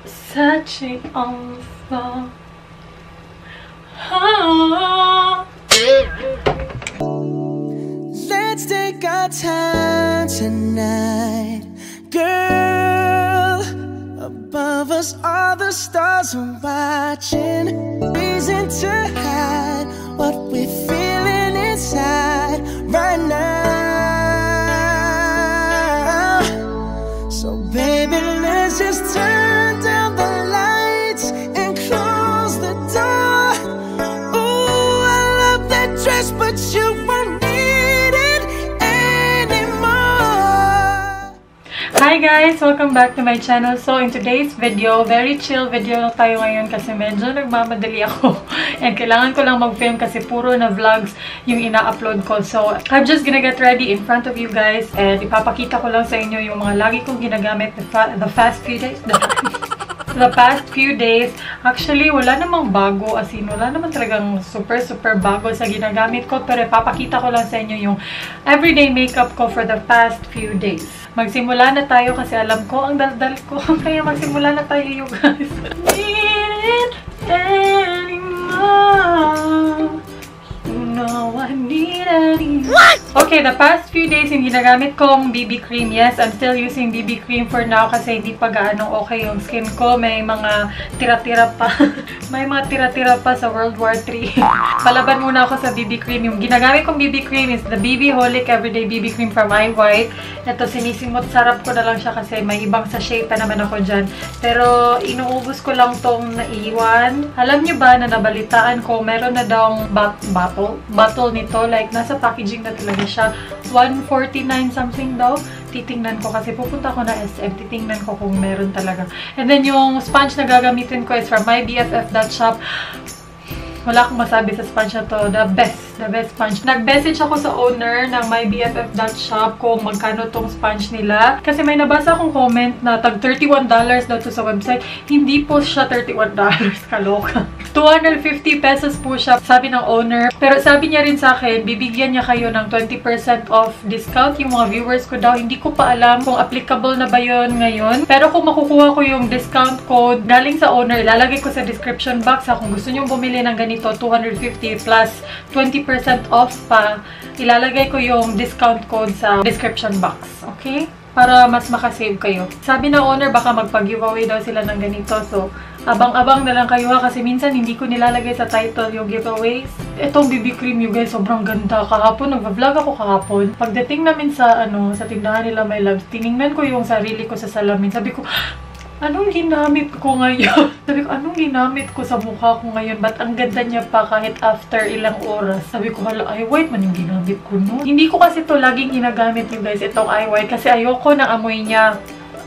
Searching on the floor. Oh. Let's take our time tonight, girl. Above us, all the stars are watching. Reason to hide what we're feeling inside right now. So baby, let's just turn down the lights and close the door. Ooh, I love that dress, but you won't need it anymore. Hi guys! Welcome back to my channel. So in today's video, very chill video lang tayo ngayon kasi medyo nagmamadali ako. And kailangan ko lang mag-film kasi puro na vlogs yung ina-upload ko. So I'm just gonna get ready in front of you guys and ipapakita ko lang sa inyo yung mga lagi kong ginagamit the past few days. The past few days, actually, wala namang bago. As in, wala naman talagang super bago sa ginagamit ko. Pero ipapakita ko lang sa inyo yung everyday makeup ko for the past few days. Magsimula na tayo kasi alam ko ang daldal ko. Kaya magsimula na tayo, you guys. Need it anymore. No, I need anymore. What? Okay, the past few days, yung ginagamit kong BB cream. Yes, I'm still using BB cream for now kasi hindi pa gaano okay yung skin ko. May mga tira-tira pa. May mga tira-tira pa sa World War III. Palaban muna ako sa BB cream. Yung ginagamit kong BB cream is the BB Holic Everyday BB Cream from iWhite. Ito, sinisimot. Sarap ko na lang siya kasi may ibang sachet pa naman ako dyan. Pero, inuubos ko lang tong naiwan. Alam nyo ba na nabalitaan ko, meron na daw bottle nito. Like, nasa packaging na talaga siya. 149 something daw. Titingnan ko kasi pupunta ako na SM. Titingnan ko kung meron talaga. And then, yung sponge na gagamitin ko is from myBFF.shop. Wala akong masabi sa sponge na to. The best sponge. Nag-message ako sa owner ng myBFF.shop kung magkano tong sponge nila. Kasi may nabasa akong comment na tag $31 daw to sa website. Hindi po siya $31. Kaloka. 250 pesos po siya, sabi ng owner. Pero sabi niya rin sa akin, bibigyan niya kayo ng 20% off discount. Yung mga viewers ko daw, hindi ko pa alam kung applicable na ba yun ngayon. Pero kung makukuha ko yung discount code galing sa owner, ilalagay ko sa description box. Kung gusto nyo bumili ng ganito, 250 plus 20% off pa, ilalagay ko yung discount code sa description box. Okay? Para mas makasave kayo. Sabi ng owner, baka magpag-giveaway daw sila ng ganito. So, abang-abang na lang kayo ha, kasi minsan hindi ko nilalagay sa title yung giveaways. Itong BB cream, you guys, sobrang ganda. Kahapon, nag-vlog ako kahapon. Pagdating namin sa, sa tindahan nila, my loves, tiningnan ko yung sarili ko sa salamin. Sabi ko, anong ginamit ko ngayon? Sabi ko, anong ginamit ko sa mukha ko ngayon? Ba't ang ganda niya pa kahit after ilang oras? Sabi ko, hala, iWhite man yung ginamit ko, no? Hindi ko kasi to laging ginagamit yung guys, itong iWhite. Kasi ayoko ng amoy niya.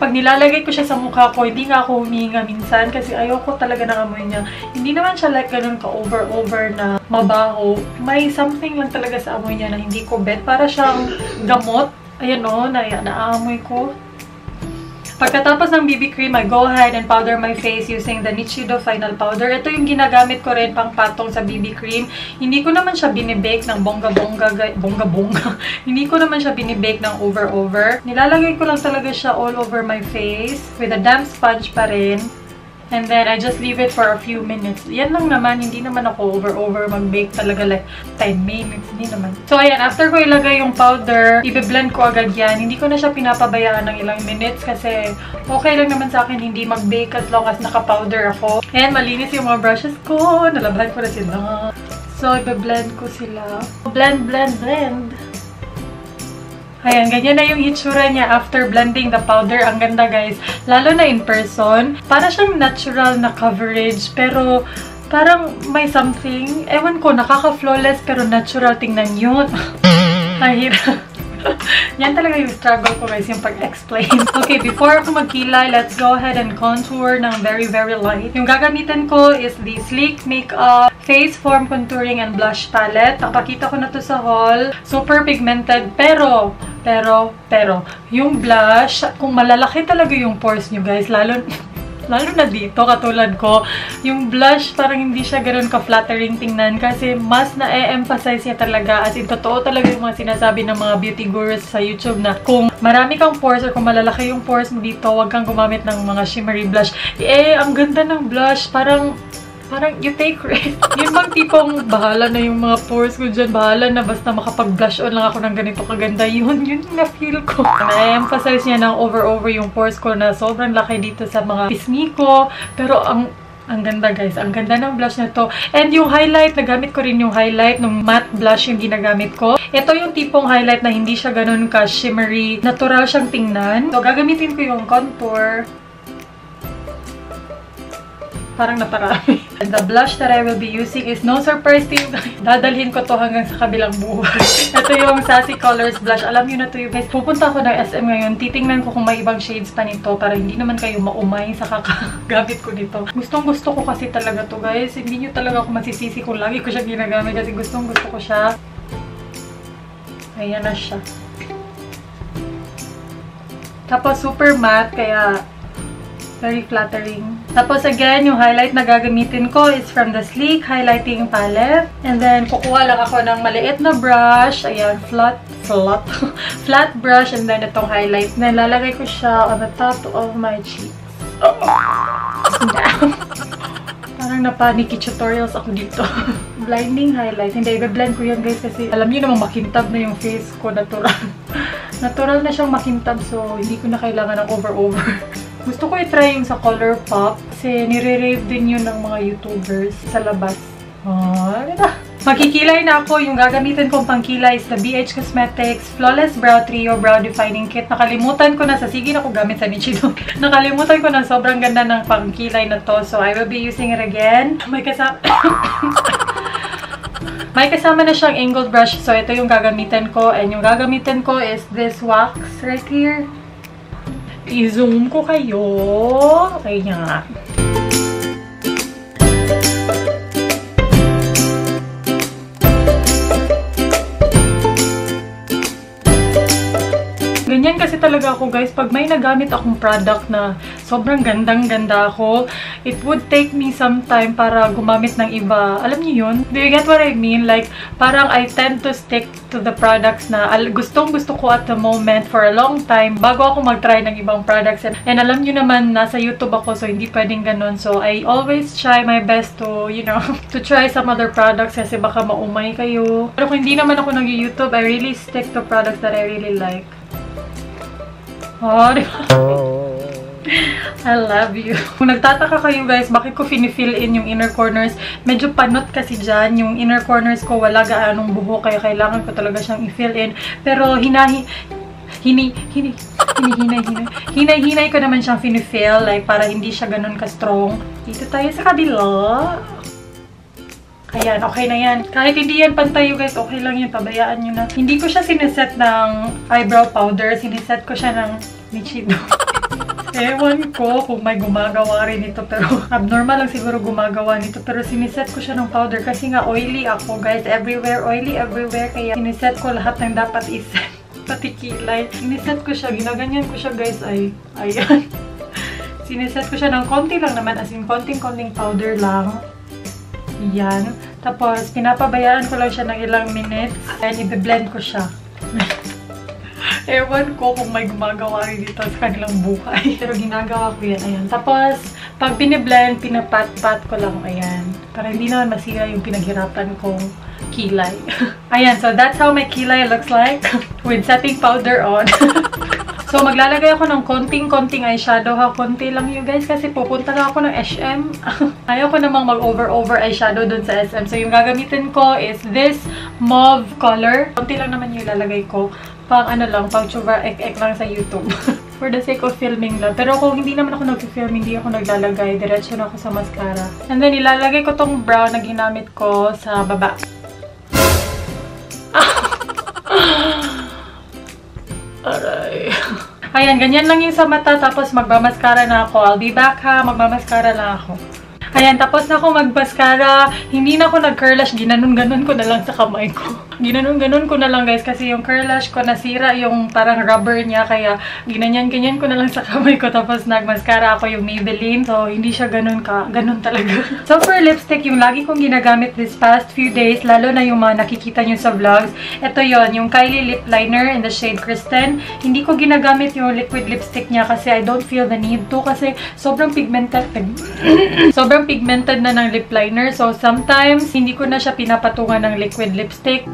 Pag nilalagay ko siya sa mukha ko, hindi nga ako huminga minsan kasi ayoko talaga ng amoy niya. Hindi naman siya like ganun ka-over na mabaho. May something lang talaga sa amoy niya na hindi ko bet. Para siyang gamot. Ayan o, naamoy ko. Pagkatapos ng BB cream, I go ahead and powder my face using the Nichido Final Powder. Ito yung ginagamit ko rin pang patong sa BB cream. Hindi ko naman siya binibake ng bongga-bongga. Hindi ko naman siya binibake ng over-over. Nilalagay ko lang talaga siya all over my face with a damp sponge pa rin. And then, I just leave it for a few minutes. Yan lang naman. Hindi naman ako over mag-bake talaga like 10 minutes. Hindi naman. So, ayan. After ko ilagay yung powder, i-blend ko agad yan. Hindi ko na siya pinapabayaan ng ilang minutes kasi okay lang naman sa akin hindi mag-bake as long as naka-powder ako. And malinis yung mga brushes ko. Nalabahan ko na sila. So, i-blend ko sila. Blend. Ayan, ganyan na yung itsura niya after blending the powder. Ang ganda, guys. Lalo na in person. Para siyang natural na coverage. Pero, parang may something. Ewan ko, nakaka-flawless pero natural. Tingnan yun. Mahirap. Yan talaga yung struggle ko, guys, yung pag-explain. Okay, before ako magkilay, let's go ahead and contour ng very light. Yung gagamitin ko is the Sleek Makeup Face Form Contouring and Blush Palette. Napakita ko na to sa haul. Super pigmented, pero, yung blush, kung malalaki talaga yung pores nyo, guys, lalo Lalo na dito, katulad ko, yung blush parang hindi siya ganoon ka-flattering tingnan kasi mas na-emphasize niya talaga. As in, totoo talaga yung mga sinasabi ng mga beauty gurus sa YouTube na kung marami kang pores or kung malalaki yung pores mo dito, huwag kang gumamit ng mga shimmery blush. Ang ganda ng blush. Parang you take risk. Yun bang tipong bahala na yung mga pores ko dyan. Bahala na basta makapag-blush on lang ako ng ganito kaganda. Yun na-feel ko. Na-emphasize niya ng over yung pores ko na sobrang laki dito sa mga pisngi ko. Pero ang ganda guys. Ang ganda ng blush na to. And yung highlight, nagamit ko rin yung highlight ng matte blush yung ginagamit ko. Ito yung tipong highlight na hindi siya ganun ka-shimmery. Natural siyang tingnan. So, gagamitin ko yung contour. Parang naparami. And the blush that I will be using is no surprise to you guys. Dadalhin ko to hanggang sa kabilang buhay. Ito yung Sassy Colors blush. Alam nyo na to you guys. Pupunta ako ng SM ngayon. Titingnan ko kung may ibang shades pa nito para hindi naman kayo maumay sa kakagamit ko nito. Gustong gusto ko kasi talaga to guys. Hindi nyo talaga ako masisisi kung lagi ko siya ginagamit kasi gustong gusto ko siya. Ayan na siya. Tapos super matte kaya very flattering. Tapos again, yung highlight na gagamitin ko is from the Sleek Highlighting Palette. And then, kukuha lang ako ng maliit na brush. Ayan, flat brush. And then, itong highlight. Then, lalagay ko siya on the top of my cheeks. Parang napaniki tutorials ako dito. Blinding highlight. Hindi, i-blend ko yan guys kasi alam niyo naman makintab na yung face ko. Natural. Natural na siyang makintab so hindi ko na kailangan ng over-over. Gusto ko i-try yung sa ColourPop kasi nire-rave din yun ng mga YouTubers sa labas. Magkikilay na ako. Yung gagamitin kong pangkilay is the BH Cosmetics Flawless Brow Trio Brow Defining Kit. Nakalimutan ko na. Sige na ko gamit sa Nichido. Nakalimutan ko na sobrang ganda ng pangkilay na to. So, I will be using it again. May kasama na siyang angled brush. So, ito yung gagamitin ko. And yung gagamitin ko is this wax right here. I-zoom ko kayo. Okay nga. Ganyan kasi talaga ako guys. Pag may nagamit akong product na sobrang gandang-ganda ako, it would take me some time para gumamit ng iba. Alam niyo yun? Do you get what I mean? Like, parang I tend to stick to the products na gustong-gusto ko at the moment for a long time bago ako mag-try ng ibang products. And alam niyo naman, nasa YouTube ako so hindi pwedeng ganun. So, I always try my best to, you know, to try some other products kasi baka maumay kayo. Pero kung hindi naman ako nag-YouTube, I really stick to products that I really like. Oh, diba? I love you. Kung nagtataka kayo guys, bakit ko fini-fill in yung inner corners, medyo panot kasi dyan. Yung inner corners ko wala gaanong buhok kaya kailangan ko talaga siyang i-fill in. Pero hinay ko naman siyang fini-fill like para hindi siya ganun ka-strong. Dito tayo sa kabila. Ayan, okay na yan. Kahit hindi yan pantay guys, okay lang yan. Pabayaan nyo na. Hindi ko siya siniset ng eyebrow powder. Siniset ko siya ng Nichido. Ewan ko kung may gumagawa rin ito. Pero abnormal lang siguro gumagawa nito. Pero siniset ko siya ng powder. Kasi nga oily ako guys. Everywhere, oily everywhere. Kaya siniset ko lahat ng dapat iset. Pati kilay. Siniset ko siya. Ginaganyan ko siya guys. Ayan. Siniset ko siya ng konti lang naman. As in, konting-konting powder lang. Yan. Tapos, pinapabayaan ko lang siya ng ilang minutes. And, i-blend ko siya. Ewan ko kung may gumagawa rin dito sa kanilang buhay. Pero ginagawa ko yan. Ayan. Tapos, pag biniblend, pinapat-pat ko lang. Ayan. Para hindi naman masira yung pinaghirapan kong kilay. Ayan. So, that's how my kilay looks like. With setting powder on. So, maglalagay ako ng konting-konting eyeshadow ha. Konti lang yun guys kasi pupunta na ako ng SM. Ayaw ko namang mag-over eyeshadow dun sa SM. So, yung gagamitin ko is this mauve color. Konti lang naman yung ilalagay ko. Pang ano lang, pang chuba ek-ek lang sa YouTube. For the sake of filming lang. Pero kung hindi naman ako nag-film, hindi ako naglalagay. Diretso na ako sa mascara. And then, ilalagay ko tong brown na ginamit ko sa baba. Aray. Ayan, ganyan lang yung sa mata. Tapos magmamaskara na ako. I'll be back ha. Magmamaskara na ako. Ayan, tapos na ako magmaskara. Hindi na ako nag-curlash. Ginanon-ganon ko na lang sa kamay ko. ginanon-ganon ko na lang guys kasi yung curl lash ko nasira yung parang rubber niya kaya ginanyan-ganyan ko na lang sa kamay ko tapos nagmascara ako yung Maybelline. So, hindi siya ganun talaga. So, for lipstick, yung lagi kong ginagamit this past few days, lalo na yung mga nakikita nyo sa vlogs, ito yon yung Kylie Lip Liner in the shade Kristen. Hindi ko ginagamit yung liquid lipstick niya kasi I don't feel the need to kasi sobrang pigmented sobrang pigmented na ng lip liner. So, sometimes, hindi ko na siya pinapatungan ng liquid lipstick.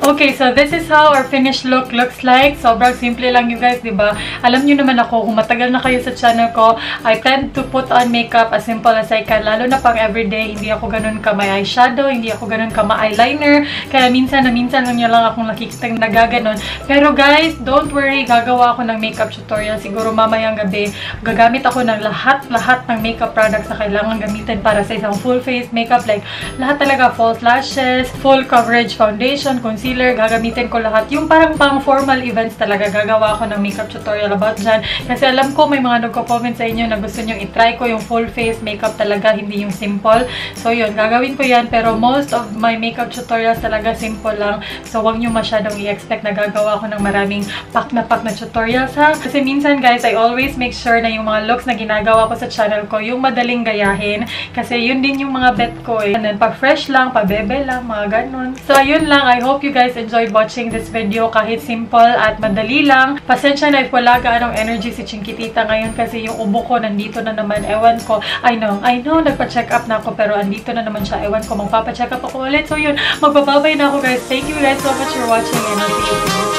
Okay, so this is how our finished look looks like. Sobrang simple lang you guys, diba? Alam nyo naman ako, kung matagal na kayo sa channel ko, I tend to put on makeup as simple as I can. Lalo na pang everyday, hindi ako ganun ka may eyeshadow, hindi ako ganun ka eyeliner. Kaya minsan lang nyo lang akong nakikitang nagaganon. Pero guys, don't worry, gagawa ako ng makeup tutorial. Siguro mamayang gabi, gagamit ako ng lahat ng makeup products na kailangan gamitin para sa isang full face makeup. Like, lahat talaga, false lashes, full coverage foundation, concealer, gagamitin ko lahat. Yung parang pang formal events talaga, gagawa ako ng makeup tutorial about dyan. Kasi alam ko may mga nagko-comment sa inyo na gusto nyo itry ko yung full face makeup talaga, hindi yung simple. So yun, gagawin ko yan. Pero most of my makeup tutorials talaga simple lang. So wag nyo masyadong i-expect na gagawa ko ng maraming pack na tutorials ha. Kasi minsan guys, I always make sure na yung mga looks na ginagawa ko sa channel ko, yung madaling gayahin. Kasi yun din yung mga bet ko eh. And then pa fresh lang, pa bebe lang, mga ganun. So ayun lang, I hope you guys enjoyed watching this video kahit simple at madali lang. Pasensya na if wala gaanong energy si Chinkitita ngayon kasi yung ubo ko nandito na naman. Ewan ko. I know, nagpa-check up na ako pero andito na naman siya. Ewan ko, magpapa-check up ako ulit. So yun, magbababay na ako guys. Thank you guys so much for watching and I'll see you.